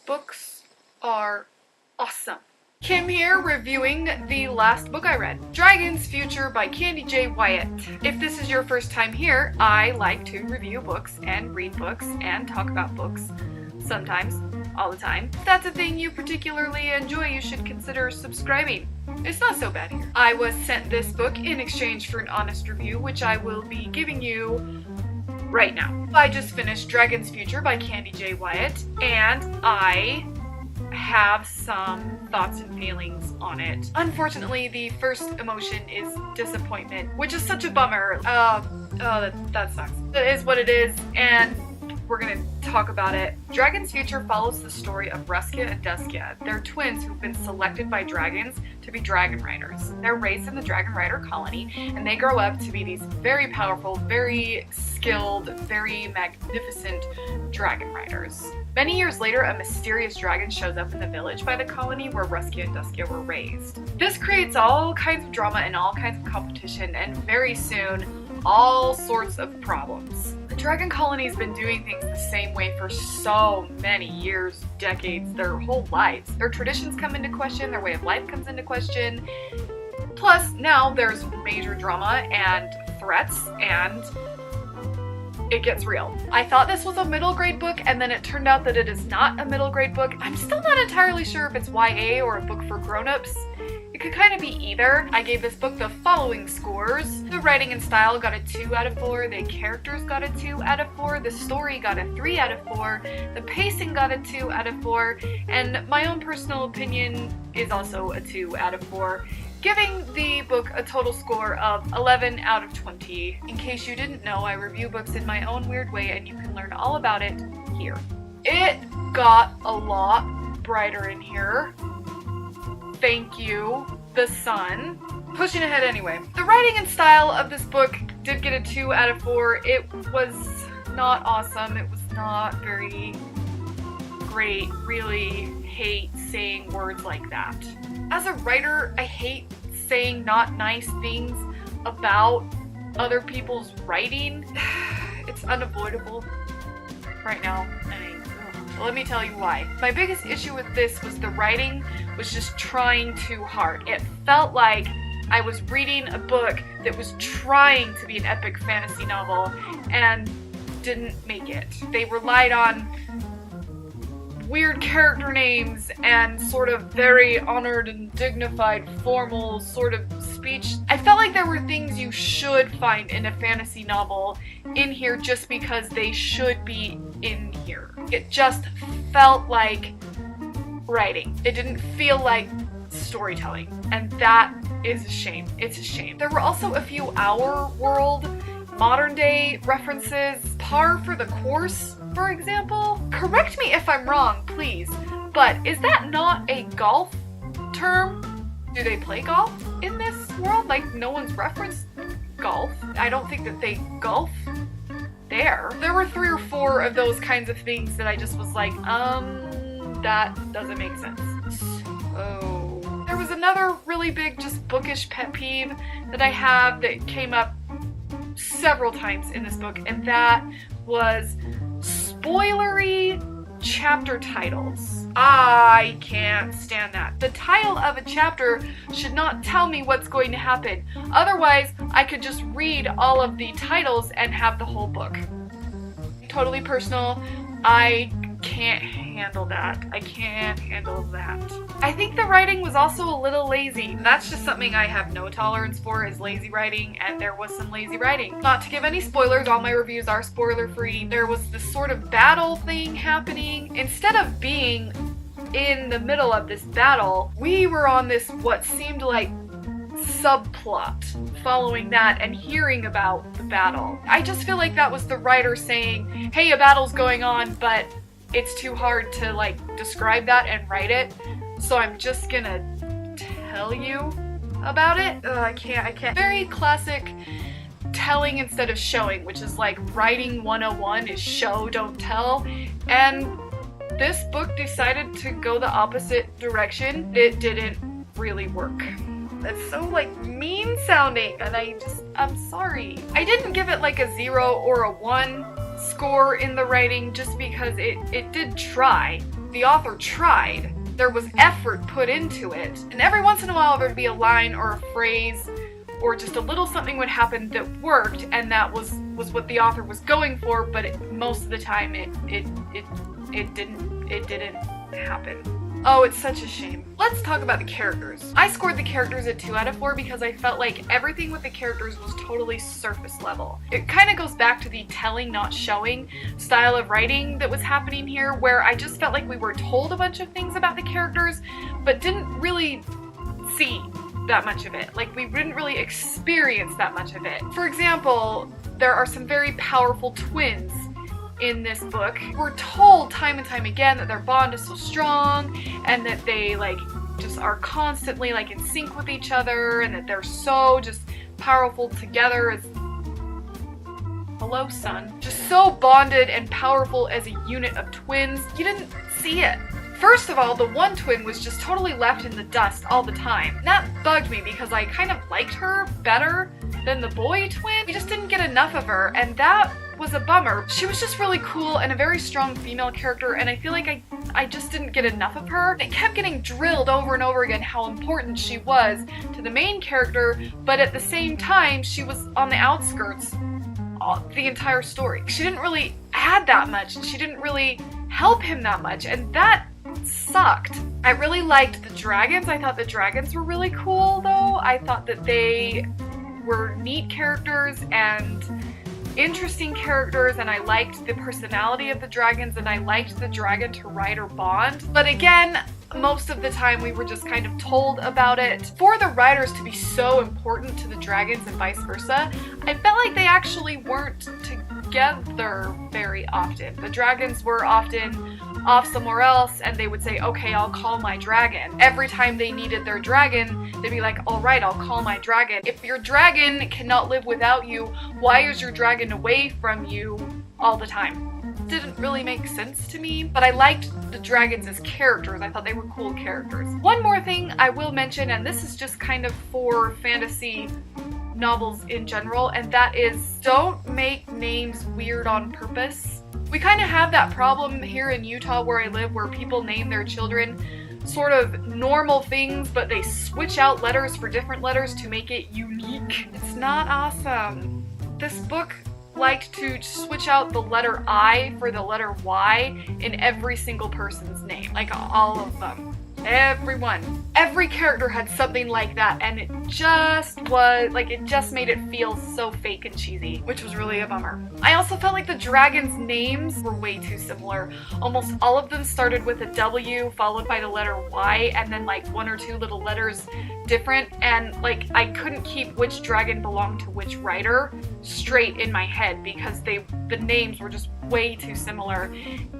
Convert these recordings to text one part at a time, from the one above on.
Books are awesome. Kim here, reviewing the last book I read, Dragon's Future by Kandi J. Wyatt. If this is your first time here, I like to review books and read books and talk about books. Sometimes, all the time. If that's a thing you particularly enjoy, you should consider subscribing. It's not so bad here. I was sent this book in exchange for an honest review, which I will be giving you right now. I just finished Dragon's Future by Kandi J. Wyatt, and I have some thoughts and feelings on it. Unfortunately, the first emotion is disappointment, which is such a bummer. That sucks. It is what it is, and we're gonna talk about it. Dragon's Future follows the story of Ruskia and Duskia. They're twins who've been selected by dragons to be dragon riders. They're raised in the dragon rider colony, and they grow up to be these very powerful, very skilled, very magnificent dragon riders. Many years later, a mysterious dragon shows up in the village by the colony where Ruskia and Duskia were raised. This creates all kinds of drama and all kinds of competition, and very soon, all sorts of problems. The dragon colony's been doing things the same way for so many years, decades, their whole lives. Their traditions come into question, their way of life comes into question. Plus, now there's major drama and threats, and it gets real. I thought this was a middle grade book, and then it turned out that it is not a middle grade book. I'm still not entirely sure if it's YA or a book for grown-ups. It could kind of be either. I gave this book the following scores. The writing and style got a 2 out of 4, the characters got a 2 out of 4, the story got a 3 out of 4, the pacing got a 2 out of 4, and my own personal opinion is also a 2 out of 4, giving the book a total score of 11 out of 20. In case you didn't know, I review books in my own weird way, and you can learn all about it here. It got a lot brighter in here. Thank you, the sun. Pushing ahead anyway. The writing and style of this book did get a 2 out of 4. It was not awesome. It was not very great. Really hate saying words like that. As a writer, I hate saying not nice things about other people's writing. It's unavoidable right now. Let me tell you why. My biggest issue with this was the writing was just trying too hard. It felt like I was reading a book that was trying to be an epic fantasy novel and didn't make it. They relied on weird character names and sort of very honored and dignified formal sort of speech. I felt like there were things you should find in a fantasy novel in here just because they should be in here. It just felt like writing. It didn't feel like storytelling, and that is a shame. It's a shame. There were also a few Our World, modern day references, par for the course, for example. Correct me if I'm wrong, please, but is that not a golf term? Do they play golf in this world? Like, no one's referenced golf. I don't think that they golf there. There were 3 or 4 of those kinds of things that I just was like, that doesn't make sense. So, there was another really big, just bookish pet peeve that I have that came up several times in this book, and that was spoilery chapter titles. I can't stand that. The title of a chapter should not tell me what's going to happen. Otherwise, I could just read all of the titles and have the whole book. Totally personal. I can't handle that. I can't handle that. I think the writing was also a little lazy. That's just something I have no tolerance for, is lazy writing, and there was some lazy writing. Not to give any spoilers, all my reviews are spoiler free. There was this sort of battle thing happening. Instead of being in the middle of this battle, we were on this what seemed like subplot following that and hearing about the battle. I just feel like that was the writer saying, hey, a battle's going on, but it's too hard to like describe that and write it, so I'm just gonna tell you about it. I can't. Very classic telling instead of showing, which is like writing 101 is show, don't tell, and this book decided to go the opposite direction. It didn't really work. That's so like mean sounding, and I'm sorry. I didn't give it like a 0 or a 1 score in the writing just because it did try. the author tried. There was effort put into it, and every once in a while there'd be a line or a phrase or just a little something would happen that worked, and that was what the author was going for, but most of the time it didn't happen. Oh, it's such a shame. Let's talk about the characters. I scored the characters a 2 out of 4 because I felt like everything with the characters was totally surface level. It kind of goes back to the telling, not showing style of writing that was happening here, where I just felt like we were told a bunch of things about the characters, but didn't really see that much of it. Like, we didn't really experience that much of it. For example, there are some very powerful twins in this book. We're told time and time again that their bond is so strong and that they like just are constantly like in sync with each other and that they're so just powerful together as hello son, just so bonded and powerful as a unit of twins. You didn't see it. First of all, the one twin was just totally left in the dust all the time. And that bugged me because I kind of liked her better than the boy twin. We just didn't get enough of her, and that was a bummer. She was just really cool and a very strong female character, and I feel like I just didn't get enough of her. It kept getting drilled over and over again how important she was to the main character, but at the same time, she was on the outskirts the entire story. She didn't really add that much, and she didn't really help him that much, and that sucked. I really liked the dragons. I thought the dragons were really cool, though. I thought that they were neat characters and interesting characters, and I liked the personality of the dragons, and I liked the dragon to rider bond. But again, most of the time we were just kind of told about it. For the riders to be so important to the dragons and vice versa, I felt like they actually weren't together very often. The dragons were often off somewhere else, and they would say, okay, I'll call my dragon. Every time they needed their dragon, they'd be like, all right, I'll call my dragon. If your dragon cannot live without you, why is your dragon away from you all the time? Didn't really make sense to me, but I liked the dragons as characters. I thought they were cool characters. One more thing I will mention, and this is just kind of for fantasy novels in general, and that is don't make names weird on purpose. We kind of have that problem here in Utah where I live, where people name their children sort of normal things, but they switch out letters for different letters to make it unique. It's not awesome. This book liked to switch out the letter I for the letter Y in every single person's name. Like all of them. Everyone. Every character had something like that, and it just was, like, it just made it feel so fake and cheesy, which was really a bummer. I also felt like the dragons' names were way too similar. Almost all of them started with a W followed by the letter Y, and then like one or two little letters different, and like I couldn't keep which dragon belonged to which rider straight in my head because the names were just way too similar,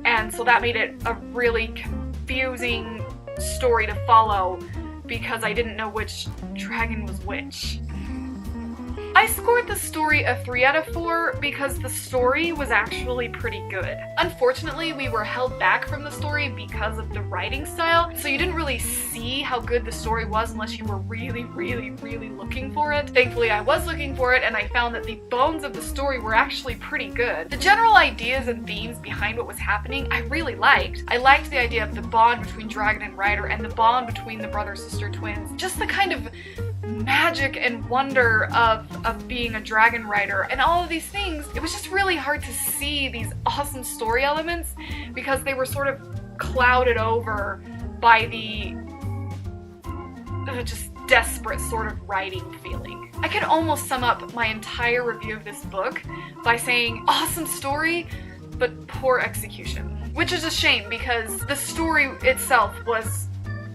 and so that made it a really confusing story to follow because I didn't know which dragon was which. I scored the story a 3 out of 4 because the story was actually pretty good. Unfortunately, we were held back from the story because of the writing style, so you didn't really see how good the story was unless you were really, really, really looking for it. Thankfully, I was looking for it, and I found that the bones of the story were actually pretty good. The general ideas and themes behind what was happening, I really liked. I liked the idea of the bond between dragon and rider and the bond between the brother-sister twins. Just the kind of magic and wonder of being a dragon rider and all of these things. It was just really hard to see these awesome story elements because they were sort of clouded over by the just desperate sort of writing feeling. I could almost sum up my entire review of this book by saying awesome story, but poor execution. Which is a shame because the story itself was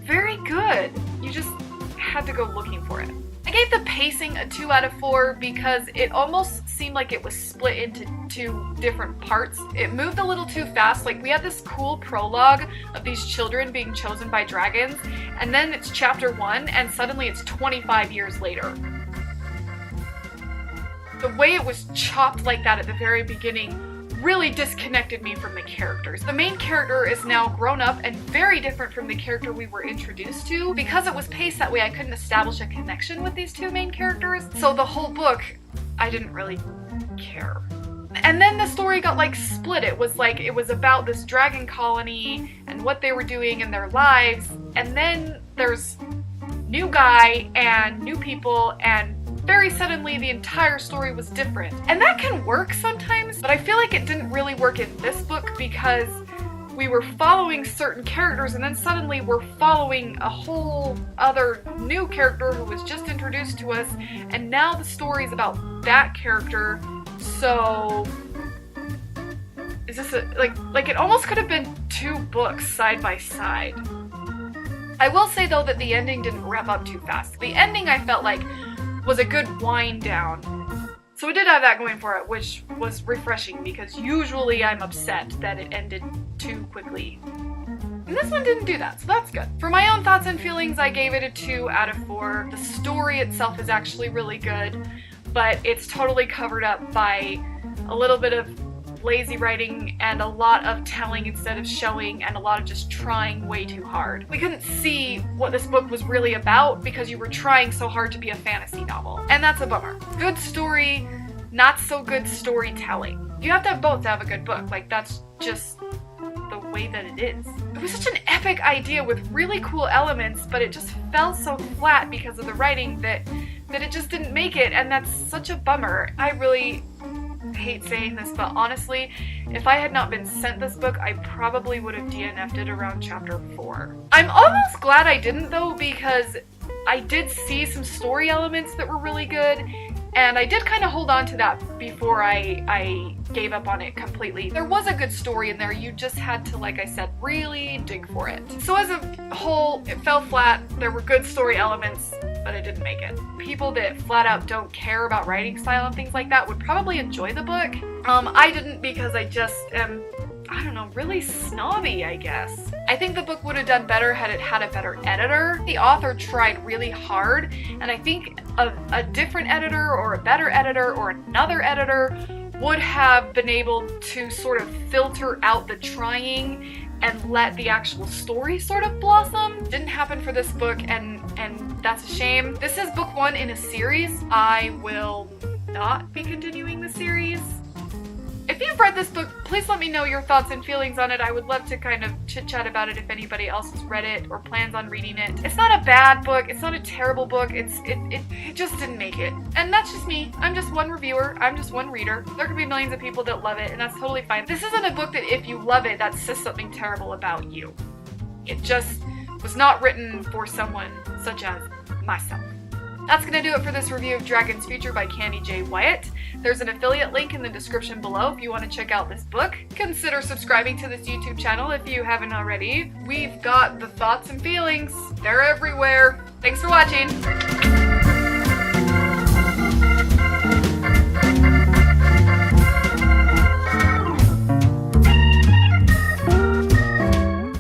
very good. You just had to go looking for it. I gave the pacing a 2 out of 4 because it almost seemed like it was split into 2 different parts. It moved a little too fast. Like, we had this cool prologue of these children being chosen by dragons, and then it's chapter 1 and suddenly it's 25 years later. The way it was chopped like that at the very beginning really disconnected me from the characters. The main character is now grown up and very different from the character we were introduced to. Because it was paced that way, I couldn't establish a connection with these 2 main characters. So the whole book, I didn't really care. And then the story got like split. It was about this dragon colony and what they were doing in their lives, and then there's new guy and new people, and very suddenly the entire story was different. And that can work sometimes, but I feel like it didn't really work in this book because we were following certain characters and then suddenly we're following a whole other new character who was just introduced to us, and now the story's about that character. So is this like it almost could have been two books side by side. I will say though that the ending didn't wrap up too fast. The ending I felt like was a good wind down. So it did have that going for it, which was refreshing because usually I'm upset that it ended too quickly. And this one didn't do that, so that's good. For my own thoughts and feelings, I gave it a 2 out of 4. The story itself is actually really good, but it's totally covered up by a little bit of lazy writing and a lot of telling instead of showing, and a lot of just trying way too hard. We couldn't see what this book was really about because you were trying so hard to be a fantasy novel, and that's a bummer. Good story, not so good storytelling. You have to have both to have a good book. Like, that's just the way that it is. It was such an epic idea with really cool elements, but it just fell so flat because of the writing that it just didn't make it, and that's such a bummer. I really hate saying this, but honestly, if I had not been sent this book, I probably would have DNF'd it around chapter 4. I'm almost glad I didn't though, because I did see some story elements that were really good, and I did kind of hold on to that before I gave up on it completely. There was a good story in there, you just had to, like I said, really dig for it. So as a whole, it fell flat. There were good story elements, but it didn't make it. People that flat out don't care about writing style and things like that would probably enjoy the book. I didn't, because I just am, I don't know, really snobby, I guess. I think the book would have done better had it had a better editor. The author tried really hard, and I think a different editor or a better editor or another editor would have been able to sort of filter out the trying and let the actual story sort of blossom. Didn't happen for this book, and that's a shame. This is book 1 in a series. I will not be continuing the series. If you've read this book, please let me know your thoughts and feelings on it. I would love to kind of chit-chat about it if anybody else has read it or plans on reading it. It's not a bad book. It's not a terrible book. It just didn't make it. And that's just me. I'm just one reviewer. I'm just one reader. There could be millions of people that love it, and that's totally fine. This isn't a book that if you love it, that says something terrible about you. It just was not written for someone such as myself. That's going to do it for this review of Dragon's Future by Kandi J. Wyatt. There's an affiliate link in the description below if you want to check out this book. Consider subscribing to this YouTube channel if you haven't already. We've got the thoughts and feelings. They're everywhere. Thanks for watching.